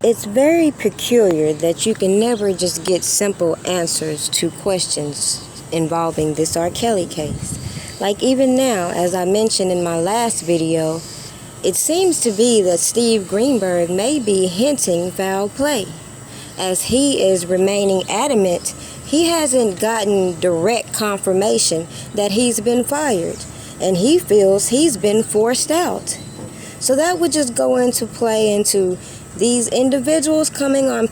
It's very peculiar that you can never just get simple answers to questions involving this R. Kelly case. Like even now, as I mentioned in my last video, it seems to be that Steve Greenburg may be hinting foul play, as he is remaining adamant he hasn't gotten direct confirmation that he's been fired, and he feels he's been forced out. So that would just go into play into these individuals coming on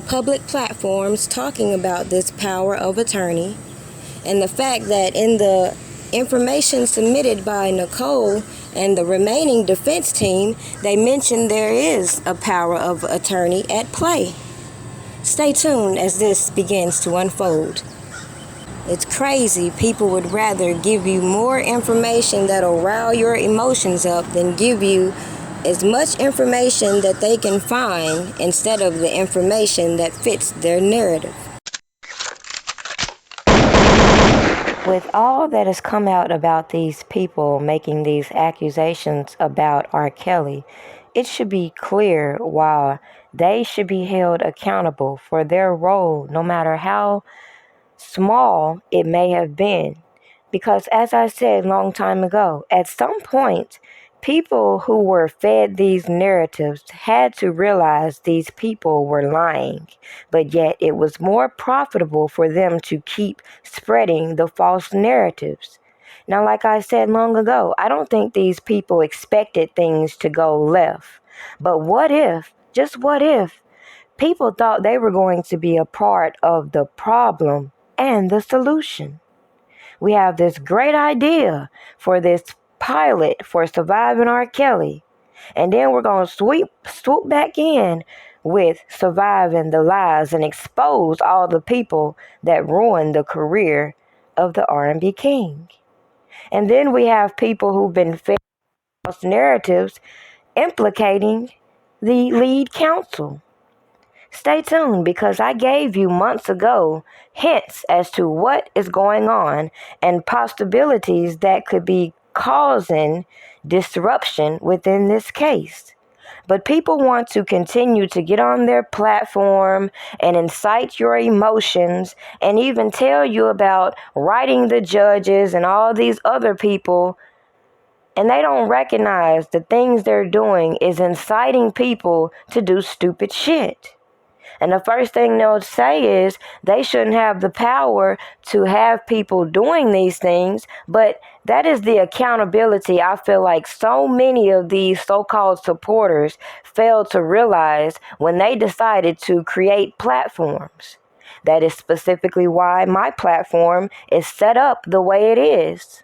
public platforms talking about this power of attorney, and the fact that in the information submitted by Nicole and the remaining defense team, they mentioned there is a power of attorney at play. Stay tuned as this begins to unfold. It's crazy. People would rather give you more information that'll rile your emotions up than give you as much information that they can find instead of the information that fits their narrative. With all that has come out about these people making these accusations about R. Kelly, it should be clear why they should be held accountable for their role, no matter how small it may have been. Because as I said a long time ago, at some point, people who were fed these narratives had to realize these people were lying, but yet it was more profitable for them to keep spreading the false narratives. Now, like I said long ago, I don't think these people expected things to go left. But what if, just what if, people thought they were going to be a part of the problem and the solution? We have this great idea for this pilot for Surviving R. Kelly, and then we're going to swoop back in with Surviving the Lies and expose all the people that ruined the career of the R&B king. And then we have people who've been fed false narratives implicating the lead counsel. Stay tuned, because I gave you months ago hints as to what is going on and possibilities that could be causing disruption within this case. But people want to continue to get on their platform and incite your emotions and even tell you about writing the judges and all these other people. And they don't recognize the things they're doing is inciting people to do stupid shit. And the first thing they'll say is they shouldn't have the power to have people doing these things. But that is the accountability I feel like so many of these so-called supporters failed to realize when they decided to create platforms. That is specifically why my platform is set up the way it is.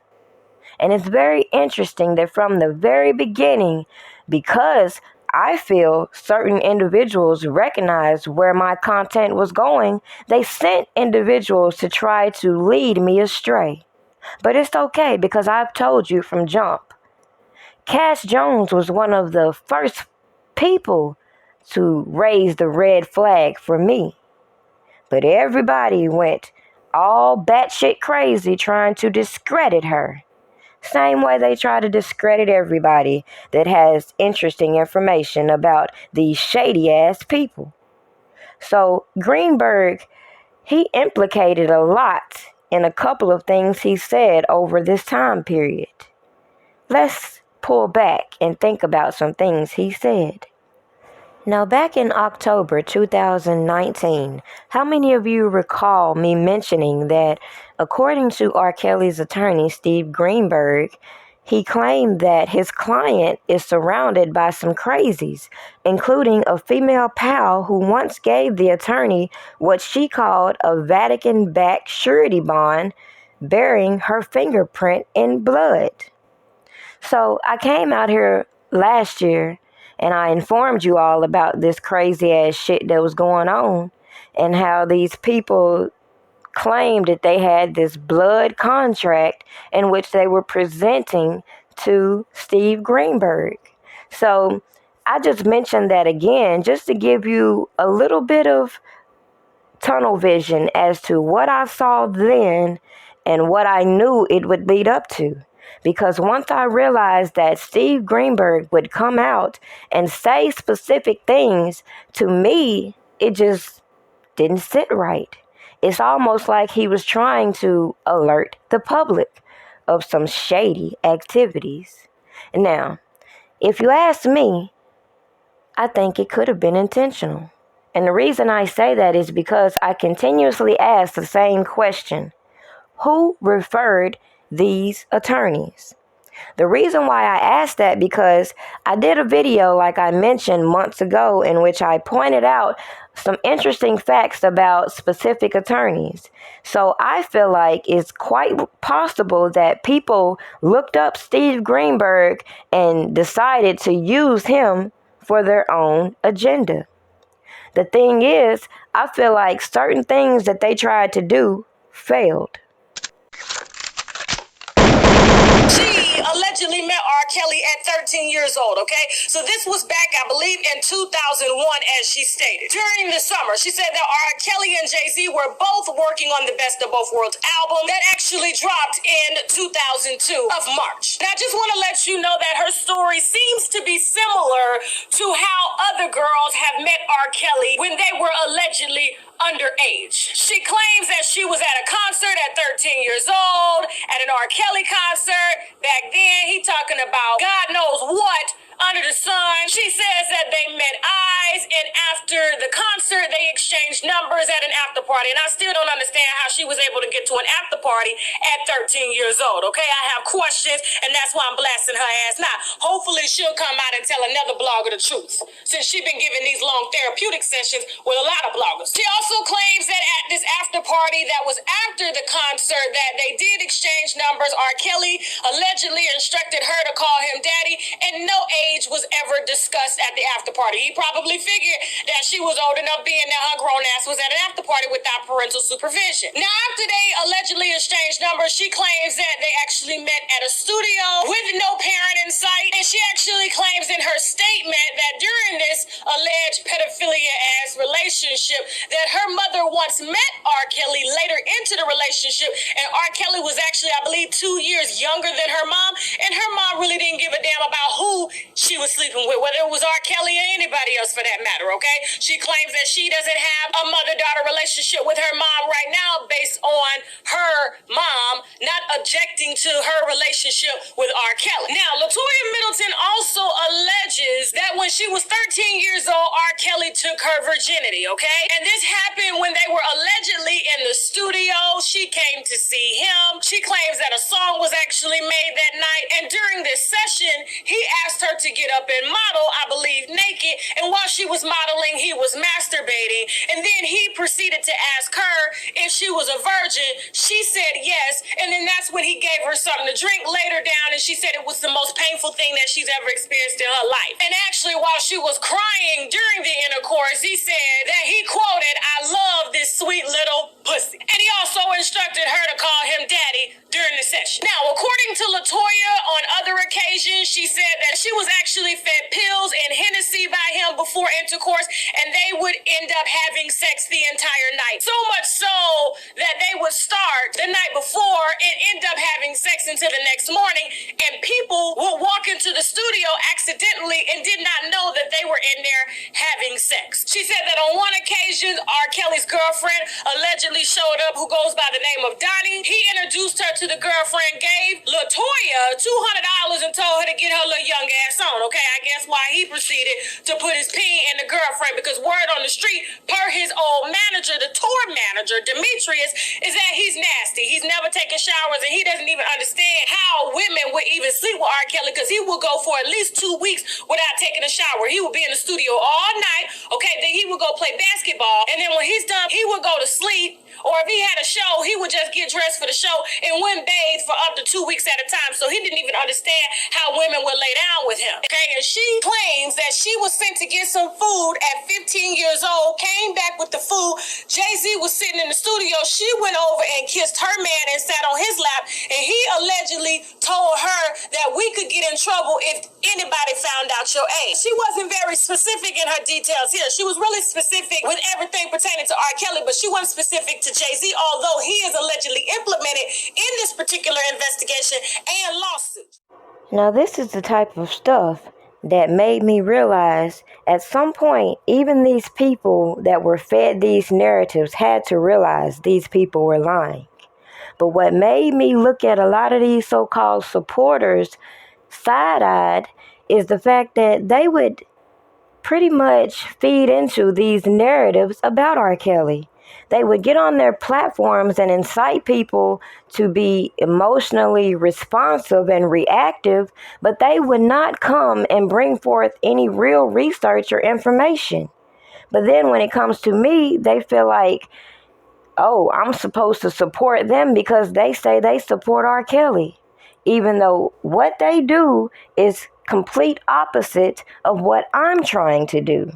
And it's very interesting that from the very beginning, because I feel certain individuals recognized where my content was going, they sent individuals to try to lead me astray. But it's okay, because I've told you from jump. Cass Jones was one of the first people to raise the red flag for me. But everybody went all batshit crazy trying to discredit her. Same way they try to discredit everybody that has interesting information about these shady-ass people. So Greenburg, he implicated a lot in a couple of things he said over this time period. Let's pull back and think about some things he said. Now, back in October 2019, how many of you recall me mentioning that, according to R. Kelly's attorney, Steve Greenburg, he claimed that his client is surrounded by some crazies, including a female pal who once gave the attorney what she called a Vatican-backed surety bond bearing her fingerprint in blood. So I came out here last year and I informed you all about this crazy ass shit that was going on and how these people claimed that they had this blood contract in which they were presenting to Steve Greenburg. So I just mentioned that again just to give you a little bit of tunnel vision as to what I saw then and what I knew it would lead up to. because once I realized that Steve Greenburg would come out and say specific things, to me, it just didn't sit right. It's almost like he was trying to alert the public of some shady activities. Now, if you ask me, I think it could have been intentional. And the reason I say that is because I continuously ask the same question. Who referred these attorneys? The reason why I asked that, because I did a video, like I mentioned months ago, in which I pointed out some interesting facts about specific attorneys. So I feel like it's quite possible that people looked up Steve Greenburg and decided to use him for their own agenda. The thing is, I feel like certain things that they tried to do failed. Allegedly met R. Kelly at 13 years old, okay? So this was back, I believe, in 2001, as she stated. During the summer, she said that R. Kelly and Jay-Z were both working on the Best of Both Worlds album that actually dropped in 2002 of March. And I just want to let you know that her story seems to be similar to how other girls have met R. Kelly when they were allegedly underage. She claims that she was at a concert at 13 years old, at an R. Kelly concert. Back then, he talking about God knows what under the sun. She says that they met eyes, and after the concert, they exchanged numbers at an after party. And I still don't understand how she was able to get to an after party at 13 years old, okay? I have questions, and that's why I'm blasting her ass now. Hopefully, she'll come out and tell another blogger the truth, since she's been giving these long therapeutic sessions with a lot of bloggers. She also claims that at this after party that was after the concert that they did exchange numbers. R. Kelly allegedly instructed her to call him daddy, and no age was ever discussed at the after party. He probably figured that she was old enough, being that her grown ass was at an after party without parental supervision. Now, after they allegedly exchanged numbers, she claims that they actually met at a studio with no parent in sight, and she actually claims in her statement that during this alleged pedophilia-ass relationship that her mother once met R. Kelly later into the relationship, and R. Kelly was actually, I believe, 2 years younger than her mom, and her mom really didn't give a damn about who she was sleeping with, whether it was R. Kelly or anybody else for that matter, okay? She claims that she doesn't have a mother-daughter relationship with her mom right now based on her mom not objecting to her relationship with R. Kelly. Now, LaToya Middleton also alleges that when she was 13 years old, R. Kelly took her virginity, okay? And this happened when they were allegedly in the studio. She came to see him. She claims that a song was actually made that night, and during this session, he asked her to get up and model, I believe, naked, and while she was modeling, he was masturbating, and then he proceeded to ask her if she was a virgin. She said yes, and then that's when he gave her something to drink later down, and she said it was the most painful thing that she's ever experienced in her life. And actually, while she was crying during the intercourse, he said that he quoted, "I love this sweet little pussy." And he also instructed her to call him daddy during the session. Now, according to LaToya, on other occasions, she said that she was actually fed pills and Hennessy by him before intercourse, and they would end up having sex the entire night. So much so that they would start the night before and end up having sex until the next morning, and people would walk into the studio accidentally and did not know that they were in there having sex. She said that on one occasion, R. Kelly's girlfriend allegedly showed up, who goes by the name of Donnie. He introduced her to the girlfriend, gave LaToya $200 and told her to get her little young ass on, okay? I guess why he proceeded to put his pee in the girlfriend, because word on the street, per his old manager, the tour manager, Demetrius, is that he's nasty. He's never taken showers, and he doesn't even understand how women would even sleep with R. Kelly, because he would go for at least 2 weeks without taking a shower. He would be in the studio all night, okay? Then he would go play basketball, and then when he's done, he would go to sleep, or if he had a show, he would just get dressed for the show and wouldn't bathe for up to 2 weeks at a time. So he didn't even understand how women would lay down with with him. Okay, and she claims that she was sent to get some food at 15 years old, came back with the food. Jay-Z was sitting in the studio. She went over and kissed her man and sat on his lap, and he allegedly told her that we could get in trouble if anybody found out your age. She wasn't very specific in her details here. She was really specific with everything pertaining to R. Kelly, but she wasn't specific to Jay-Z, although he is allegedly implemented in this particular investigation and lawsuit. Now, this is the type of stuff that made me realize at some point, even these people that were fed these narratives had to realize these people were lying. But what made me look at a lot of these so-called supporters side-eyed is the fact that they would pretty much feed into these narratives about R. Kelly. They would get on their platforms and incite people to be emotionally responsive and reactive, but they would not come and bring forth any real research or information. But then when it comes to me, they feel like, oh, I'm supposed to support them because they say they support R. Kelly, even though what they do is complete opposite of what I'm trying to do.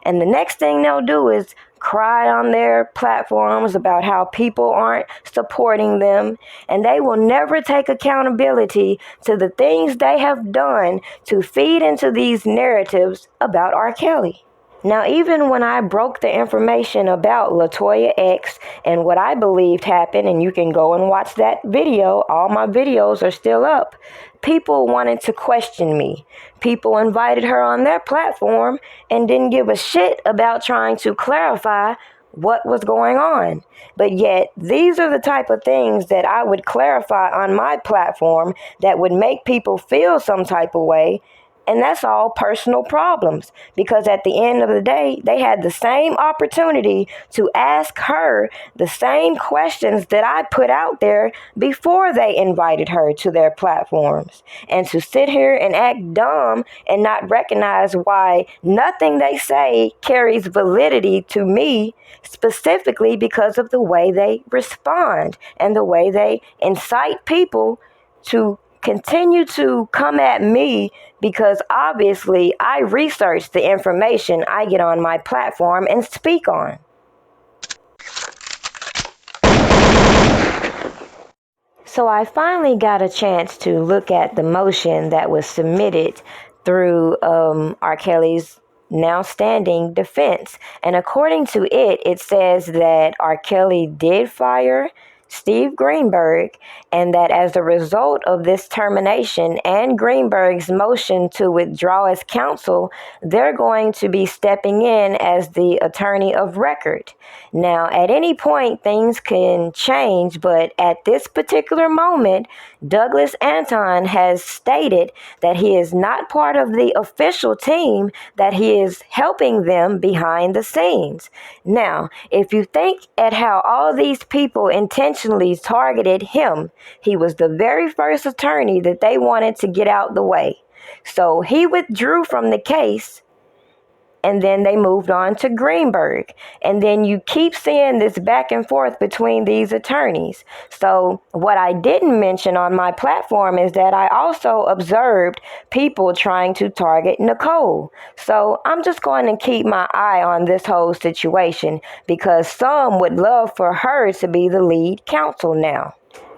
And the next thing they'll do is cry on their platforms about how people aren't supporting them, and they will never take accountability to the things they have done to feed into these narratives about R. Kelly. Now, even when I broke the information about LaToya X and what I believed happened, and you can go and watch that video, all my videos are still up, people wanted to question me. People invited her on their platform and didn't give a shit about trying to clarify what was going on. But yet, these are the type of things that I would clarify on my platform that would make people feel some type of way. And that's all personal problems, because at the end of the day, they had the same opportunity to ask her the same questions that I put out there before they invited her to their platforms. And to sit here and act dumb and not recognize why nothing they say carries validity to me, specifically because of the way they respond and the way they incite people to continue to come at me, because obviously I research the information I get on my platform and speak on. So I finally got a chance to look at the motion that was submitted through R. Kelly's now standing defense. And according to it, it says that R. Kelly did fire Steve Greenburg, and that as a result of this termination and Greenberg's motion to withdraw as counsel, they're going to be stepping in as the attorney of record. Now, at any point, things can change, but at this particular moment, Douglas Anton has stated that he is not part of the official team, that he is helping them behind the scenes. Now, if you think at how all these people intentionally targeted him, he was the very first attorney that they wanted to get out the way. So he withdrew from the case, and then they moved on to Greenburg. And then you keep seeing this back and forth between these attorneys. So what I didn't mention on my platform is that I also observed people trying to target Nicole. So I'm just going to keep my eye on this whole situation, because some would love for her to be the lead counsel now.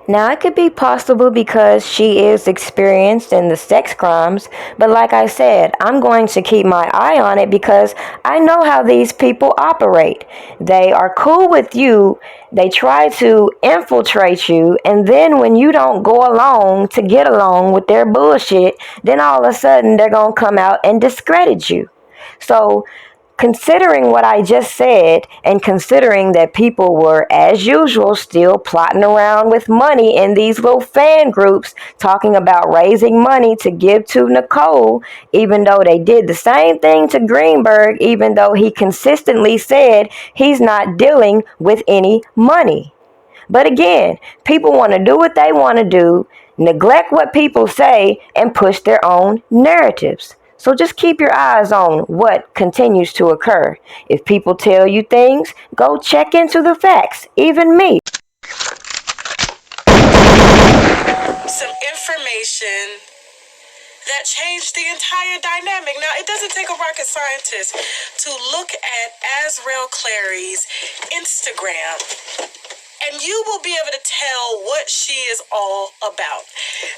Now, it could be possible because she is experienced in the sex crimes, but like I said, I'm going to keep my eye on it because I know how these people operate. They are cool with you, they try to infiltrate you, and then when you don't go along to get along with their bullshit, then all of a sudden they're going to come out and discredit you. So, considering what I just said, and considering that people were, as usual, still plotting around with money in these little fan groups, talking about raising money to give to Nicole, even though they did the same thing to Greenburg, even though he consistently said he's not dealing with any money. But again, people want to do what they want to do, neglect what people say, and push their own narratives. So just keep your eyes on what continues to occur. If people tell you things, go check into the facts. Even me. Some information that changed the entire dynamic. Now, it doesn't take a rocket scientist to look at Azrael Clary's Instagram, and you will be able to tell what she is all about.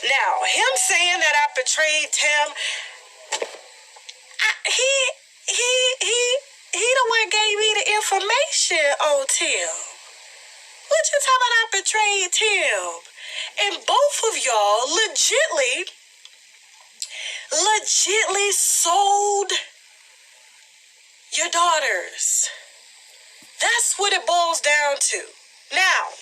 Now, him saying that I betrayed Tim, he the one gave me the information on Tim. What you talking about? I betrayed Tim, and both of y'all legitly sold your daughters. That's what it boils down to. Now,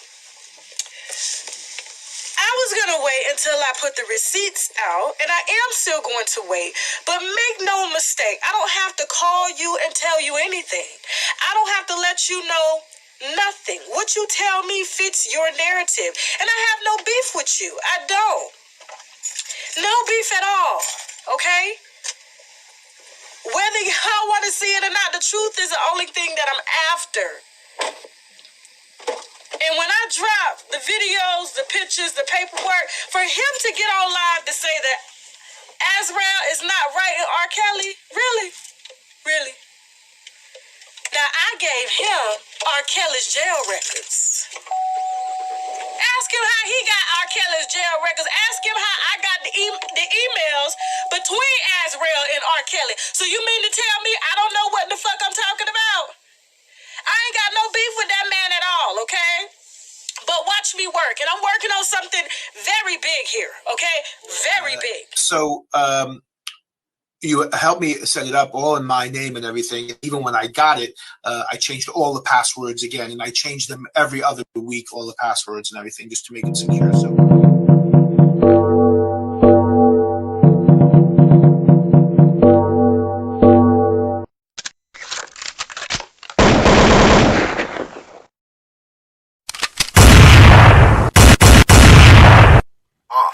I was going to wait until I put the receipts out, and I am still going to wait. But make no mistake, I don't have to call you and tell you anything. I don't have to let you know nothing. What you tell me fits your narrative. And I have no beef with you. I don't. No beef at all. Okay? Whether y'all want to see it or not, the truth is the only thing that I'm after. And when I drop the videos, the pictures, the paperwork, for him to get on live to say that Azrael is not right in R. Kelly, really? Really? Now, I gave him R. Kelly's jail records. Ask him how he got R. Kelly's jail records. Ask him how I got the emails between Azrael and R. Kelly. So you mean to tell me I don't know what the fuck I'm talking about? I ain't got no beef with that man at all, okay? But watch me work. And I'm working on something very big here, okay? Very big. So you helped me set it up all in my name and everything. Even when I got it, I changed all the passwords again, and I changed them every other week, all the passwords and everything, just to make it secure. So.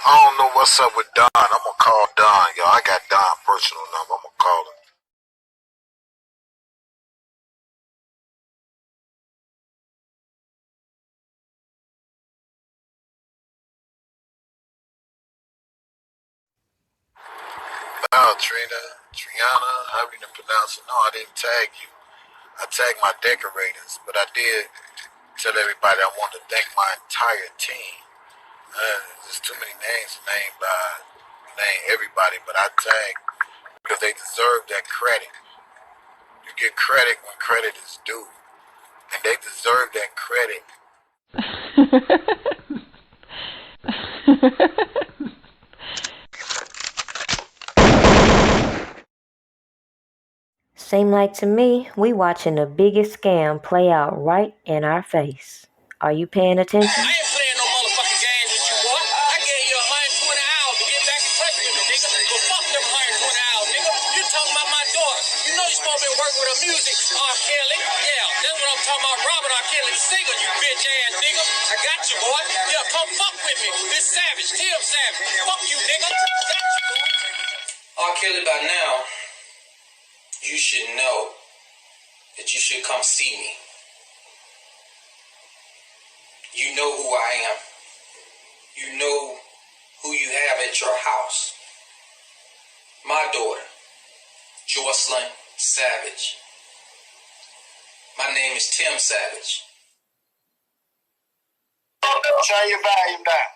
I don't know what's up with Don. I'm gonna call Don, yo. I got Don personal number. I'm gonna call him. Oh, Triana, how you pronounce it? No, I didn't tag you. I tagged my decorators, but I did tell everybody I want to thank my entire team. There's too many names to name everybody, but I tag because they deserve that credit. You get credit when credit is due, and they deserve that credit. Seem like to me we watching the biggest scam play out right in our face. Are you paying attention? I ain't playing no motherfucking games with you, boy. I gave you 120 hours to get back in touch with me, nigga. But fuck them 120 hours, nigga. You talking about my daughter. You know you supposed to be working with her music, R. Kelly. Yeah, that's what I'm talking about. Robert R. Kelly, the singer, you bitch ass nigga. I got you, boy. Yeah, come fuck with me. This Savage, Tim Savage. Fuck you, nigga. Got you, boy. R. Kelly, by now, you should know that you should come see me. You know who I am. You know who you have at your house. My daughter, Jocelyn Savage. My name is Tim Savage. Turn your volume down.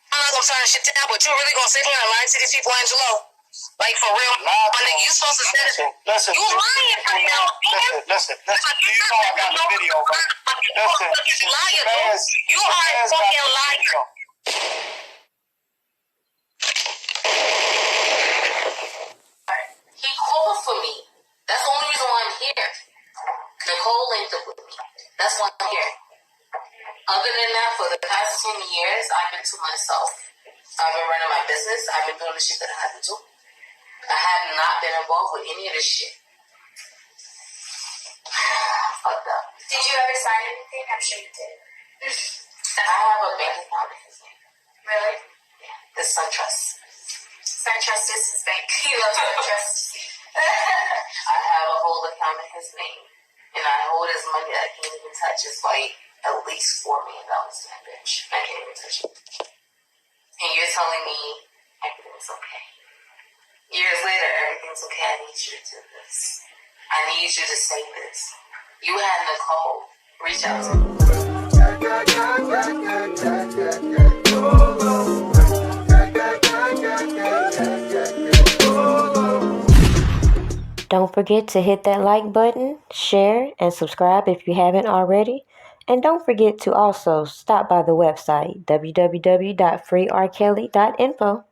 I'm not gonna turn shit down, but you really gonna sit here and lie to these people, Angelo? Like, for real? My nigga, you supposed to say Listen. You lying for now. Listen. You know I got the video, right? Listen. You liar, you are a fucking liar. He called for me. That's the only reason why I'm here. Nicole linked up with me. That's why I'm here. Other than that, for the past 20 years, I've been to myself. I've been running my business. I've been doing the shit that I had to do. I have not been involved with any of this shit. Fucked up. Did you ever sign anything? I'm sure you did. I have a bank account in his name. Really? Yeah. It's SunTrust. SunTrust is his bank. He loves SunTrust. I have a whole account in his name. And I hold his money that I can't even touch. It's like at least $4 million in that bitch. I can't even touch it. And you're telling me everything's okay. Years later, everything's okay. I need you to do this. I need you to say this. You had Nicole reach out to me. Don't forget to hit that like button, share, and subscribe if you haven't already. And don't forget to also stop by the website www.freerkelly.info.